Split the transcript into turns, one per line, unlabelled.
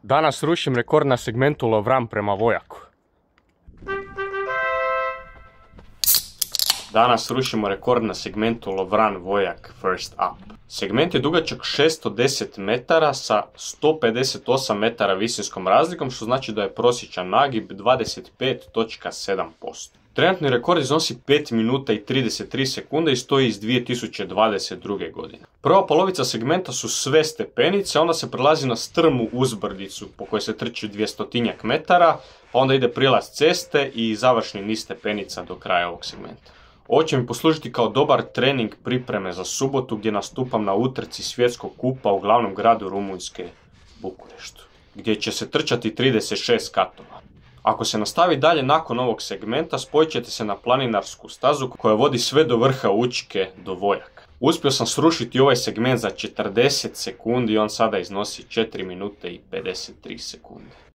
Danas rušim rekord na segmentu Lovran prema Vojaku. Danas rušimo rekord na segmentu Lovran Vojak First Up. Segment je dugačak 610 metara sa 158 metara visinskom razlikom, što znači da je prosječan nagib 25.7%. Trenutni rekord iznosi 5 minuta i 33 sekunde i stoji iz 2022. godine. Prva polovica segmenta su sve stepenice, onda se prelazi na strmu uzbrdicu po kojoj se trči 200 metara, pa onda ide prilaz ceste i završni niz stepenica do kraja ovog segmenta. Ovo će mi poslužiti kao dobar trening pripreme za subotu gdje nastupam na utrci svjetskog kupa u glavnom gradu Rumunjske, Bukureštu, gdje će se trčati 36 katova. Ako se nastavi dalje nakon ovog segmenta, spojit ćete se na planinarsku stazu koja vodi sve do vrha Učke do Vojaka. Uspio sam srušiti ovaj segment za 40 sekundi i on sada iznosi 4 minute i 53 sekunde.